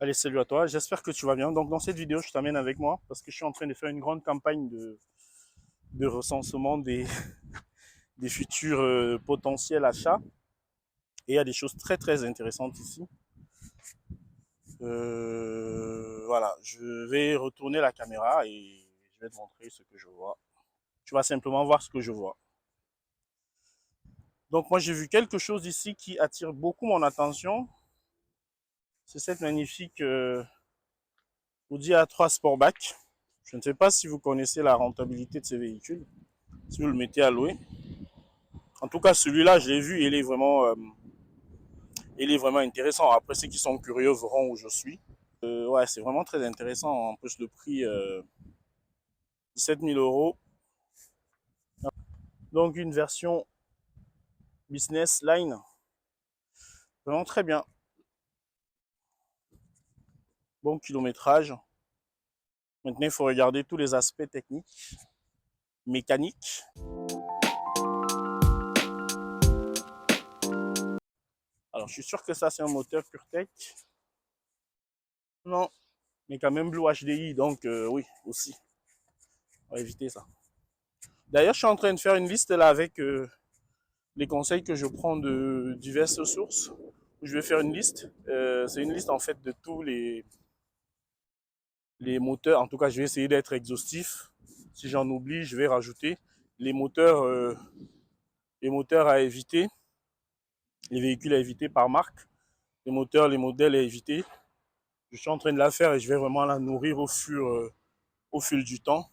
Allez, salut à toi, j'espère que tu vas bien. Donc dans cette vidéo, je t'amène avec moi parce que je suis en train de faire une grande campagne de recensement des futurs potentiels achats. Et il y a des choses très très intéressantes ici. Voilà, je vais retourner la caméra et je vais te montrer ce que je vois. Tu vas simplement voir ce que je vois. Donc moi j'ai vu quelque chose ici qui attire beaucoup mon attention. C'est cette magnifique Audi A3 Sportback. Je ne sais pas si vous connaissez la rentabilité de ces véhicules, si vous le mettez à louer. En tout cas, celui-là, je l'ai vu, il est vraiment intéressant. Après, ceux qui sont curieux verront où je suis. Ouais, c'est vraiment très intéressant. En plus, le prix, 17 000 euros. Donc, une version business line. Vraiment très bien. Bon kilométrage. Maintenant, il faut regarder tous les aspects techniques, mécaniques. Alors, je suis sûr que ça, c'est un moteur PureTech. Non, mais quand même Blue HDI. Donc, oui, aussi. On va éviter ça. D'ailleurs, je suis en train de faire une liste là avec les conseils que je prends de diverses sources. Je vais faire une liste. C'est une liste en fait de tous les moteurs. En tout cas, je vais essayer d'être exhaustif. Si j'en oublie, je vais rajouter les moteurs, euh, les moteurs à éviter, les véhicules à éviter par marque, les moteurs, les modèles à éviter. Je suis en train de la faire et je vais vraiment la nourrir au fil du temps.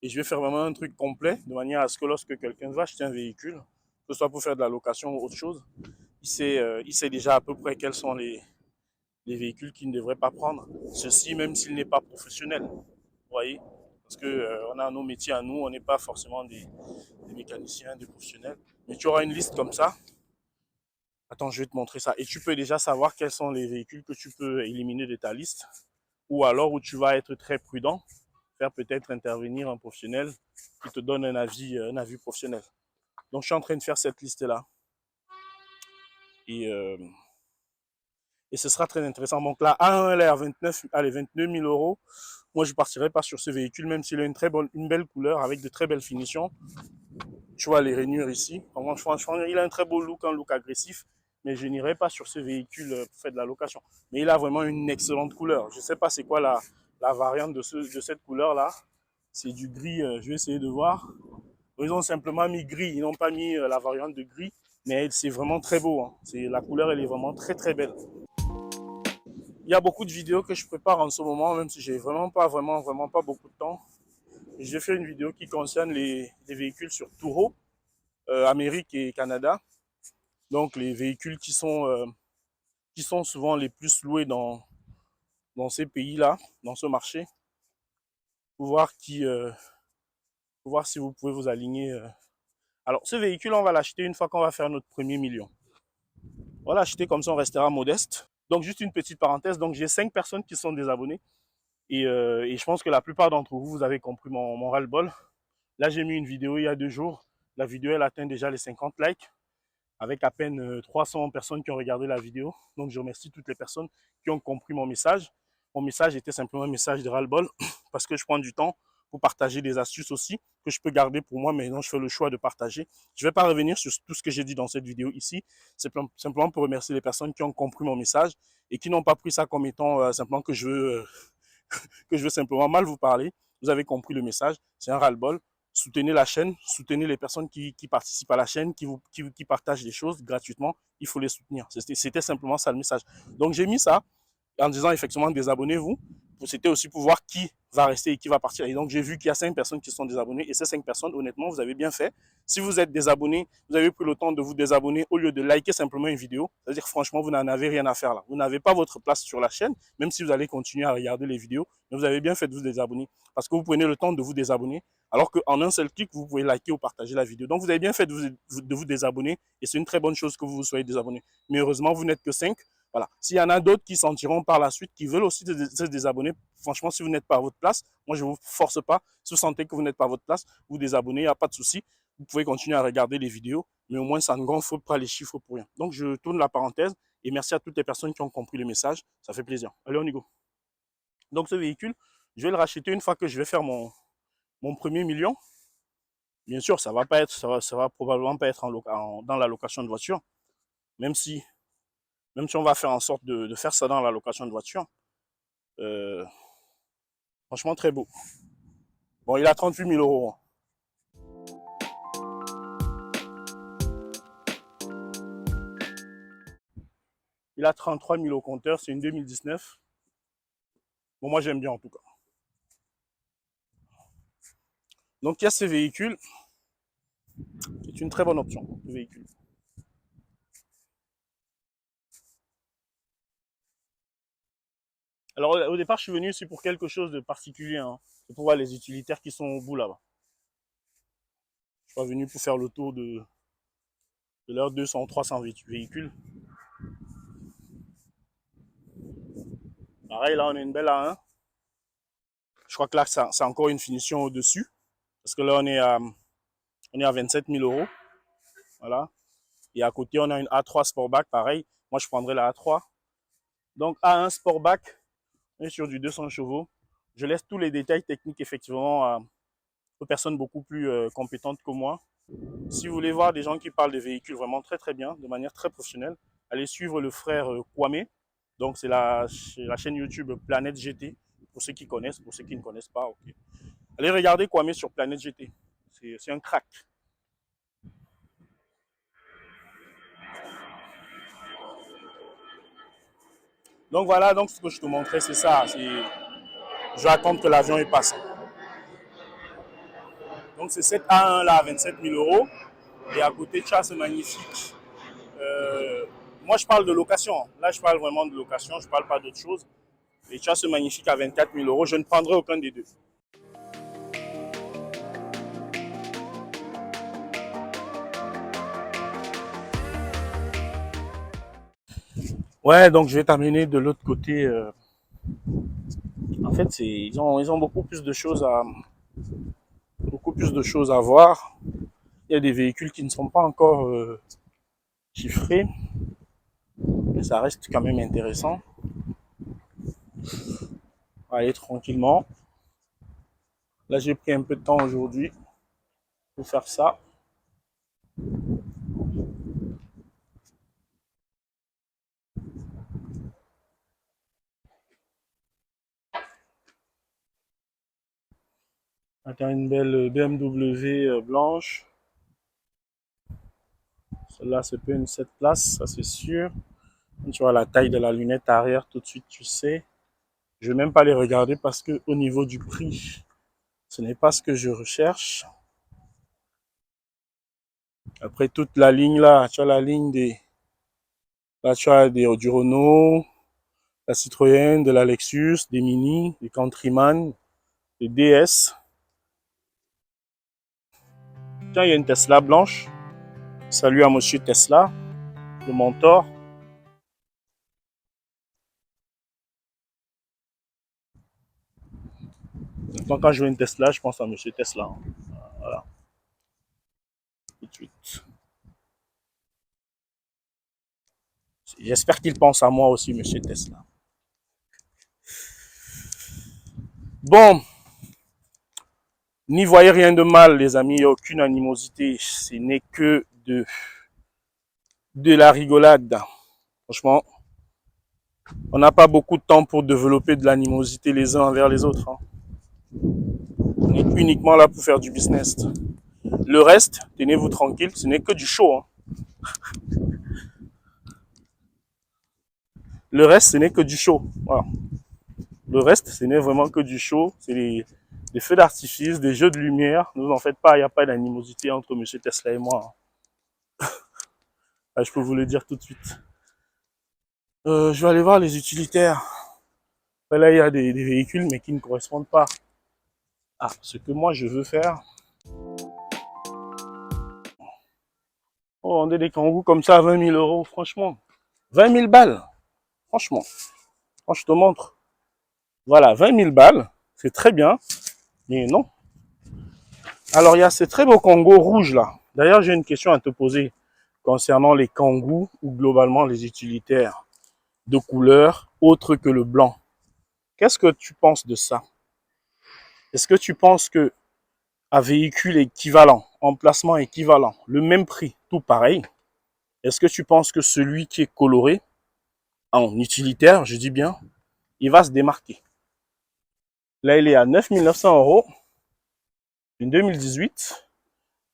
Et je vais faire vraiment un truc complet de manière à ce que lorsque quelqu'un va acheter un véhicule, que ce soit pour faire de la location ou autre chose, il sait déjà à peu près quels sont les véhicules qu'il ne devrait pas prendre. Ceci, même s'il n'est pas professionnel. Vous voyez? Parce que on a nos métiers à nous, on n'est pas forcément des mécaniciens, des professionnels. Mais tu auras une liste comme ça. Attends, je vais te montrer ça. Et tu peux déjà savoir quels sont les véhicules que tu peux éliminer de ta liste. Ou alors où tu vas être très prudent, faire peut-être intervenir un professionnel qui te donne un avis professionnel. Donc je suis en train de faire cette liste-là. Et et ce sera très intéressant. Donc là, A1, elle est à 29, allez, 22 000 euros. Moi, je ne partirai pas sur ce véhicule, même s'il a une belle couleur avec de très belles finitions. Tu vois les rainures ici. Franchement, il a un très beau look, un look agressif. Mais je n'irai pas sur ce véhicule pour faire de la location. Mais il a vraiment une excellente couleur. Je ne sais pas c'est quoi la variante de cette couleur-là. C'est du gris, je vais essayer de voir. Ils ont simplement mis gris, ils n'ont pas mis la variante de gris. Mais c'est vraiment très beau. Hein. La couleur, elle est vraiment très très belle. Il y a beaucoup de vidéos que je prépare en ce moment, même si j'ai vraiment pas beaucoup de temps. J'ai fait une vidéo qui concerne les véhicules sur Turo, Amérique et Canada. Donc les véhicules qui sont souvent les plus loués dans ces pays-là, dans ce marché, pour voir, pour voir si vous pouvez vous aligner. Alors ce véhicule, on va l'acheter une fois qu'on va faire notre premier million. On va l'acheter comme ça, on restera modeste. Donc juste une petite parenthèse, donc j'ai 5 personnes qui sont des abonnés. Et je pense que la plupart d'entre vous, vous avez compris mon ras-le-bol. Là, j'ai mis une vidéo il y a 2 jours. La vidéo, elle atteint déjà les 50 likes, avec à peine 300 personnes qui ont regardé la vidéo. Donc, je remercie toutes les personnes qui ont compris mon message. Mon message était simplement un message de ras-le-bol, parce que je prends du temps pour partager des astuces aussi, que je peux garder pour moi, mais non, je fais le choix de partager. Je ne vais pas revenir sur tout ce que j'ai dit dans cette vidéo ici. C'est simplement pour remercier les personnes qui ont compris mon message et qui n'ont pas pris ça comme étant simplement que je veux simplement mal vous parler. Vous avez compris le message, c'est un ras-le-bol. Soutenez la chaîne, soutenez les personnes qui participent à la chaîne, qui partagent des choses gratuitement. Il faut les soutenir. C'était simplement ça le message. Donc j'ai mis ça en disant effectivement désabonnez-vous. C'était aussi pour voir qui va rester et qui va partir. Et donc j'ai vu qu'il y a 5 personnes qui sont désabonnées. Et ces 5 personnes, honnêtement, vous avez bien fait. Si vous êtes désabonné, vous avez pris le temps de vous désabonner au lieu de liker simplement une vidéo. C'est-à-dire franchement, vous n'en avez rien à faire là. Vous n'avez pas votre place sur la chaîne, même si vous allez continuer à regarder les vidéos. Mais vous avez bien fait de vous désabonner. Parce que vous prenez le temps de vous désabonner, alors qu'en un seul clic, vous pouvez liker ou partager la vidéo. Donc vous avez bien fait de vous désabonner. Et c'est une très bonne chose que vous vous soyez désabonné. Mais heureusement, vous n'êtes que 5. Voilà. S'il y en a d'autres qui sentiront par la suite, qui veulent aussi se désabonner, franchement, si vous n'êtes pas à votre place, moi, je ne vous force pas. Si vous sentez que vous n'êtes pas à votre place, vous désabonnez, il n'y a pas de souci. Vous pouvez continuer à regarder les vidéos, mais au moins, ça ne gonfle pas les chiffres pour rien. Donc, je tourne la parenthèse Et merci à toutes les personnes qui ont compris le message. Ça fait plaisir. Allez, on y go. Donc, ce véhicule, je vais le racheter une fois que je vais faire mon premier million. Bien sûr, ça va probablement pas être dans la location de voiture, même si on va faire en sorte de faire ça dans la location de voiture. Franchement, très beau. Bon, il a 38 000 euros. Il a 33 000 au compteur, c'est une 2019. Bon, moi, j'aime bien en tout cas. Donc, il y a ce véhicule. C'est une très bonne option, le véhicule. Alors, au départ, je suis venu ici pour quelque chose de particulier. Hein. C'est pour voir les utilitaires qui sont au bout là-bas. Je suis pas venu pour faire le tour de leurs 200 ou 300 véhicules. Pareil, là, on a une belle A1. Je crois que là, c'est encore une finition au-dessus. Parce que là, on est à 27 000 euros. Voilà. Et à côté, on a une A3 Sportback, pareil. Moi, je prendrais la A3. Donc, A1 Sportback, on est sur du 200 chevaux. Je laisse tous les détails techniques, effectivement, aux personnes beaucoup plus compétentes que moi. Si vous voulez voir des gens qui parlent des véhicules vraiment très très bien, de manière très professionnelle, allez suivre le frère Kwame. Donc, c'est la chaîne YouTube Planète GT. Pour ceux qui connaissent, pour ceux qui ne connaissent pas, ok. Allez regarder Kwame sur Planète GT. C'est un crack. Donc voilà, donc ce que je te montrais, c'est ça. Je vais attendre que l'avion passe. Donc c'est cette A1 là à 27 000 euros. Et à côté de ça, c'est magnifique. Moi, je parle de location. Là, je parle vraiment de location. Je ne parle pas d'autre chose. Et tu as ce magnifique à 24 000 euros. Je ne prendrai aucun des deux. Ouais, donc je vais t'amener de l'autre côté. En fait, ils ont beaucoup plus de choses à voir. Il y a des véhicules qui ne sont pas encore chiffrés, mais ça reste quand même intéressant. On va aller tranquillement. Là, j'ai pris un peu de temps aujourd'hui pour faire ça. Attends, une belle BMW blanche. Celle-là, c'est pas une 7 places, ça c'est sûr. Tu vois la taille de la lunette arrière, tout de suite, tu sais. Je vais même pas les regarder parce que au niveau du prix, ce n'est pas ce que je recherche. Après toute la ligne là, tu as la ligne des... Là, tu as du Renault, la Citroën, de la Lexus, des Mini, des Countryman, des DS. Tiens, il y a une Tesla blanche. Salut à monsieur Tesla, le mentor. Maintenant, quand je vois une Tesla, je pense à monsieur Tesla. Voilà, tout de suite. J'espère qu'il pense à moi aussi, monsieur Tesla. Bon, n'y voyez rien de mal, les amis, il n'y a aucune animosité. Ce n'est que de la rigolade. Franchement, on n'a pas beaucoup de temps pour développer de l'animosité les uns envers les autres. Hein. On est uniquement là pour faire du business. Le reste, tenez-vous tranquille, ce n'est que du show. Hein. Le reste, ce n'est que du show. Voilà. Le reste, ce n'est vraiment que du show. C'est des feux d'artifice, des jeux de lumière. Ne vous en faites pas, il n'y a pas d'animosité entre M. Tesla et moi. Je peux vous le dire tout de suite. Je vais aller voir les utilitaires. Là, il y a des véhicules, mais qui ne correspondent pas à ce que moi je veux faire. Oh, on a des kangourous comme ça à 20 000 euros, franchement. 20 000 balles, franchement. Quand je te montre, voilà, 20 000 balles, c'est très bien, mais non. Alors, il y a ces très beaux Congo rouges là. D'ailleurs, j'ai une question à te poser. concernant les Kangoo ou globalement les utilitaires de couleur autre que le blanc. Qu'est-ce que tu penses de ça? Est-ce que tu penses que à véhicule équivalent, emplacement équivalent, le même prix, tout pareil, est-ce que tu penses que celui qui est coloré en utilitaire, je dis bien, il va se démarquer? Là, il est à 9 900 €, une 2018,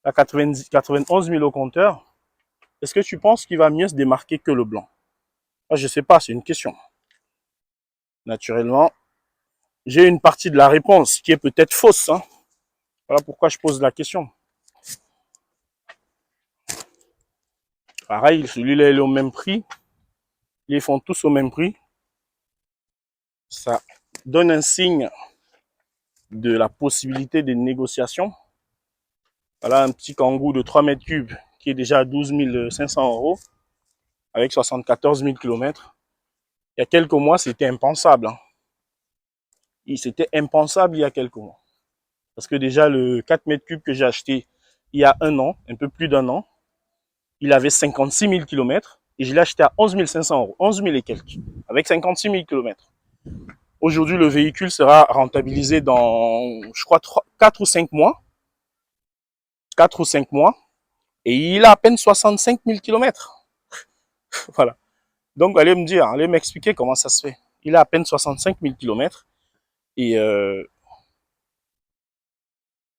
à 91 000 au compteur. Est-ce que tu penses qu'il va mieux se démarquer que le blanc? Je ne sais pas, c'est une question. Naturellement, j'ai une partie de la réponse qui est peut-être fausse. Hein. Voilà pourquoi je pose la question. Pareil, celui-là, il est au même prix. Ils font tous au même prix. Ça donne un signe de la possibilité de négociation. Voilà un petit Kangoo de 3 mètres cubes qui est déjà à 12 500 € avec 74 000 km. Il y a quelques mois, c'était impensable. Hein. C'était impensable il y a quelques mois. Parce que déjà, le 4 mètres cubes que j'ai acheté il y a un an, un peu plus d'un an, il avait 56 000 km et je l'ai acheté à 11 500 €, 11 000 et quelques, avec 56 000 km. Aujourd'hui, le véhicule sera rentabilisé dans, je crois, 4 ou 5 mois. 4 ou 5 mois. Et il a à peine 65 000 km. Voilà. Donc, allez me dire, allez m'expliquer comment ça se fait. Il a à peine 65 000 km. Et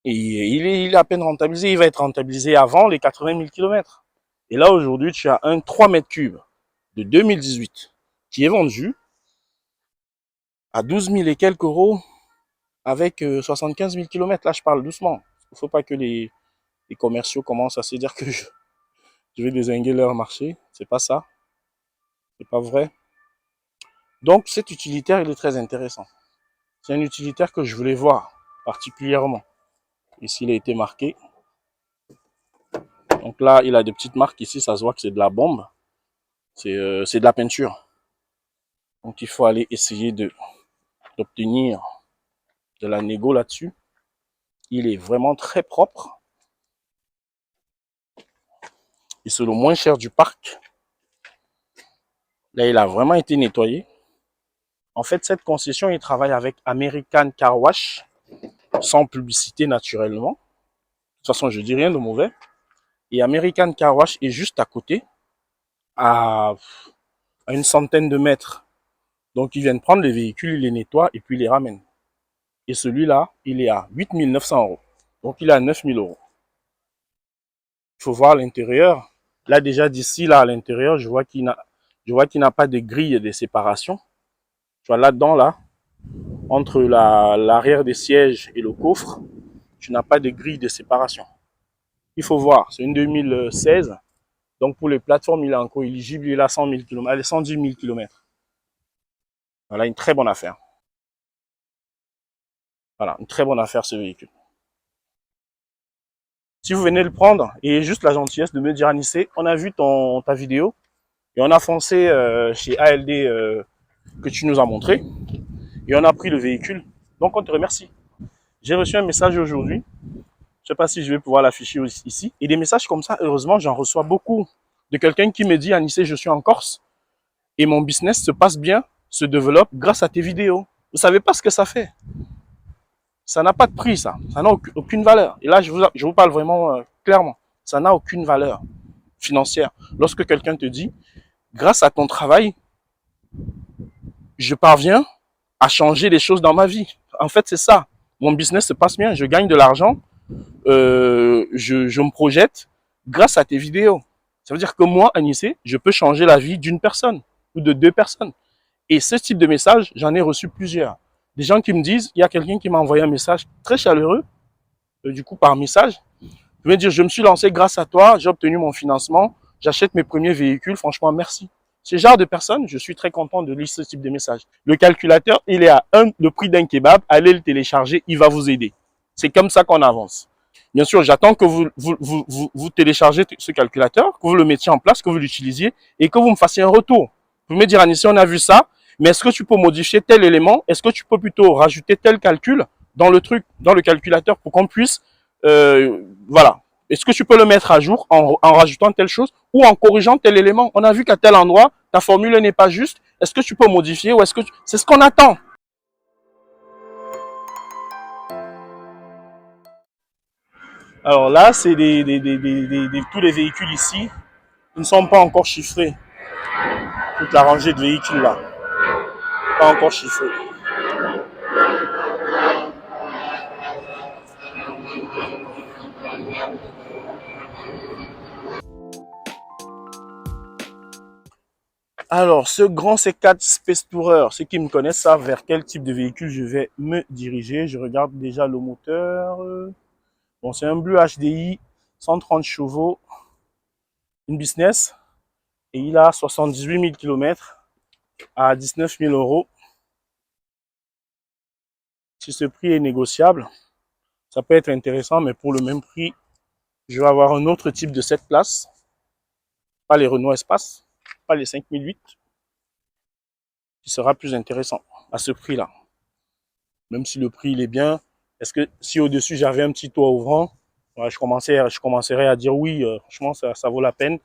il est à peine rentabilisé. Il va être rentabilisé avant les 80 000 km. Et là, aujourd'hui, tu as un 3 mètres cubes de 2018 qui est vendu à 12 000 et quelques euros avec 75 000 km. Là, je parle doucement. Il ne faut pas que les commerciaux commencent à se dire que je vais dézinguer leur marché. C'est pas ça. C'est pas vrai. Donc, cet utilitaire, il est très intéressant. C'est un utilitaire que je voulais voir particulièrement. Ici, il a été marqué. Donc là, il a des petites marques ici. Ça se voit que c'est de la bombe. C'est de la peinture. Donc, il faut aller essayer d'obtenir de la négo là-dessus. Il est vraiment très propre. Et c'est le moins cher du parc. Là, il a vraiment été nettoyé. En fait, cette concession, il travaille avec American Car Wash, sans publicité naturellement. De toute façon, je dis rien de mauvais. Et American Car Wash est juste à côté, à une centaine de mètres. Donc, ils viennent prendre les véhicules, ils les nettoient et puis ils les ramènent. Et celui-là, il est à 8 900 €. Donc, il est à 9 000 €. Il faut voir l'intérieur. Là, déjà d'ici, là, à l'intérieur, je vois qu'il n'a pas de grille de séparation. Tu vois, là-dedans, là, entre l'arrière des sièges et le coffre, tu n'as pas de grille de séparation. Il faut voir, c'est une 2016. Donc, pour les plateformes, il est encore éligible. Il a 100 000 km, allez, 110 000 km. Voilà, une très bonne affaire. Voilà, une très bonne affaire, ce véhicule. Si vous venez le prendre, et juste la gentillesse de me dire, Anissé, on a vu ta vidéo et on a foncé chez ALD que tu nous as montré et on a pris le véhicule. Donc, on te remercie. J'ai reçu un message aujourd'hui. Je ne sais pas si je vais pouvoir l'afficher ici. Et des messages comme ça, heureusement, j'en reçois beaucoup. De quelqu'un qui me dit, Anissé, je suis en Corse et mon business se passe bien, se développe grâce à tes vidéos. Vous ne savez pas ce que ça fait. Ça n'a pas de prix, ça. Ça n'a aucune valeur. Et là, je vous parle vraiment clairement. Ça n'a aucune valeur financière. Lorsque quelqu'un te dit, grâce à ton travail, je parviens à changer les choses dans ma vie. En fait, c'est ça. Mon business se passe bien, je gagne de l'argent, je me projette grâce à tes vidéos. Ça veut dire que moi, Anissé, je peux changer la vie d'une personne ou de 2 personnes. Et ce type de message, j'en ai reçu plusieurs. Des gens qui me disent, il y a quelqu'un qui m'a envoyé un message très chaleureux, du coup par message. Je veux dire, je me suis lancé grâce à toi, j'ai obtenu mon financement, j'achète mes premiers véhicules, franchement, merci. Ce genre de personnes, je suis très content de lire ce type de message. Le calculateur, il est à le prix d'un kebab, allez le télécharger, il va vous aider. C'est comme ça qu'on avance. Bien sûr, j'attends que vous téléchargez ce calculateur, que vous le mettiez en place, que vous l'utilisiez et que vous me fassiez un retour. Vous me dire, Anissé, on a vu ça, mais est-ce que tu peux modifier tel élément? Est-ce que tu peux plutôt rajouter tel calcul dans le truc, dans le calculateur pour qu'on puisse, voilà, Est-ce que tu peux le mettre à jour en rajoutant telle chose ou en corrigeant tel élément? On a vu qu'à tel endroit, ta formule n'est pas juste. Est-ce que tu peux modifier ou est-ce que c'est ce qu'on attend? Alors là, c'est tous les véhicules ici. Ils ne sont pas encore chiffrés. Toute la rangée de véhicules là, pas encore chiffrés. Alors, ce grand C4 Space Tourer, ceux qui me connaissent savent vers quel type de véhicule je vais me diriger. Je regarde déjà le moteur. Bon, c'est un Blue HDI, 130 chevaux, une business. Et il a 78 000 km à 19 000 euros. Si ce prix est négociable, ça peut être intéressant, mais pour le même prix, je vais avoir un autre type de 7 places. Pas les Renault Espace, pas les 5008, qui sera plus intéressant à ce prix-là. Même si le prix il est bien, est-ce que si au-dessus j'avais un petit toit ouvrant, je commencerais à dire oui, franchement ça vaut la peine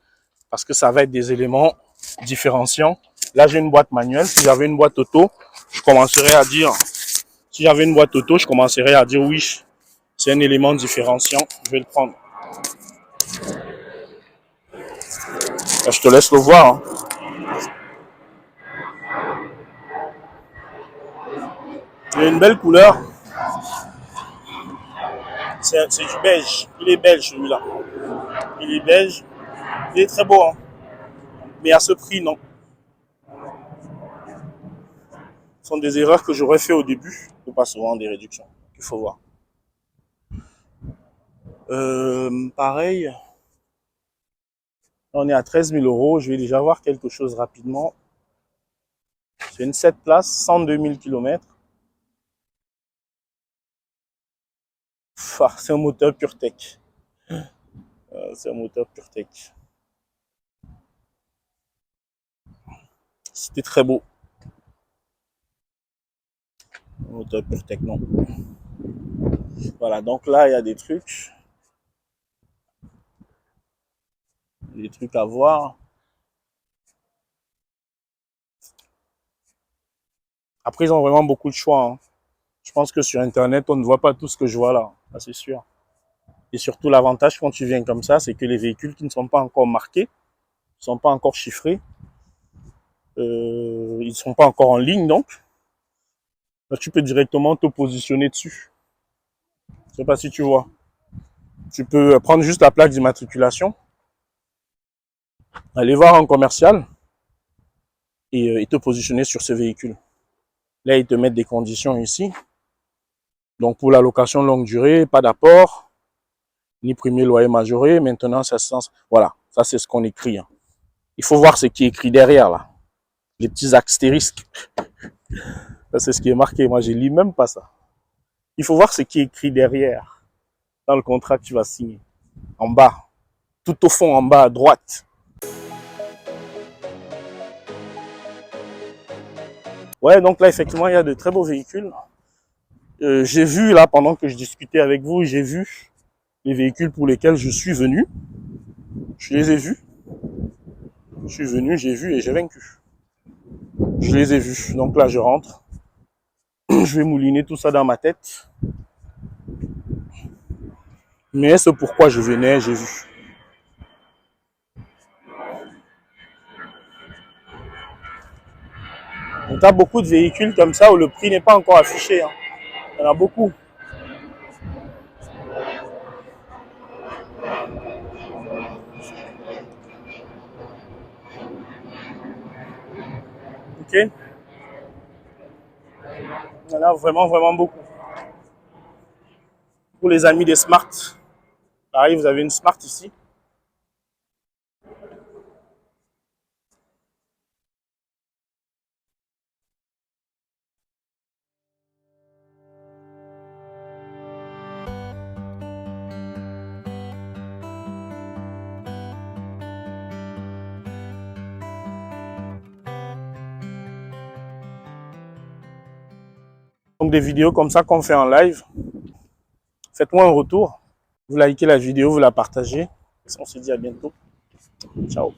parce que ça va être des éléments différenciants. Là j'ai une boîte manuelle, si j'avais une boîte auto, je commencerais à dire, oui, c'est un élément différenciant, je vais le prendre. Là, je te laisse le voir. Hein. Il a une belle couleur, c'est du beige, il est belge celui-là. Il est beige, il est très beau, hein. Mais à ce prix, non. Ce sont des erreurs que j'aurais fait au début, pas souvent des réductions. Il faut voir. Pareil, on est à 13 000 euros. Je vais déjà voir quelque chose rapidement. C'est une 7 places, 102 000 km. C'est un moteur PureTech. C'est un moteur PureTech. C'était très beau. Un moteur PureTech, non. Voilà, donc là, il y a des trucs. Des trucs à voir. Après, ils ont vraiment beaucoup de choix. Hein. Je pense que sur Internet, on ne voit pas tout ce que je vois là. Ça, c'est sûr. Et surtout, l'avantage quand tu viens comme ça, c'est que les véhicules qui ne sont pas encore marqués, ne sont pas encore chiffrés, ils ne sont pas encore en ligne, donc là, tu peux directement te positionner dessus. Je ne sais pas si tu vois. Tu peux prendre juste la plaque d'immatriculation, aller voir un commercial et te positionner sur ce véhicule. Là, ils te mettent des conditions ici. Donc, pour la location longue durée, pas d'apport, ni premier loyer majoré, maintenance, assistance. Voilà, ça c'est ce qu'on écrit. Hein. Il faut voir ce qui est écrit derrière, là. Les petits astérisques. Ça, c'est ce qui est marqué. Moi, je lis même pas ça. Il faut voir ce qui est écrit derrière, dans le contrat que tu vas signer. En bas. Tout au fond, en bas, à droite. Ouais, donc là, effectivement, il y a de très beaux véhicules. J'ai vu, là, pendant que je discutais avec vous, j'ai vu les véhicules pour lesquels je suis venu. Je les ai vus. Je suis venu, j'ai vu et j'ai vaincu. Je les ai vus. Donc là, je rentre. Je vais mouliner tout ça dans ma tête. Mais ce pourquoi je venais, j'ai vu. Donc, tu as beaucoup de véhicules comme ça où le prix n'est pas encore affiché. Hein. Il y en a beaucoup. Ok. Il y en a vraiment, vraiment beaucoup. Pour les amis des Smart, pareil, vous avez une Smart ici. Donc des vidéos comme ça qu'on fait en live. Faites-moi un retour. Vous likez la vidéo, vous la partagez. On se dit à bientôt. Ciao.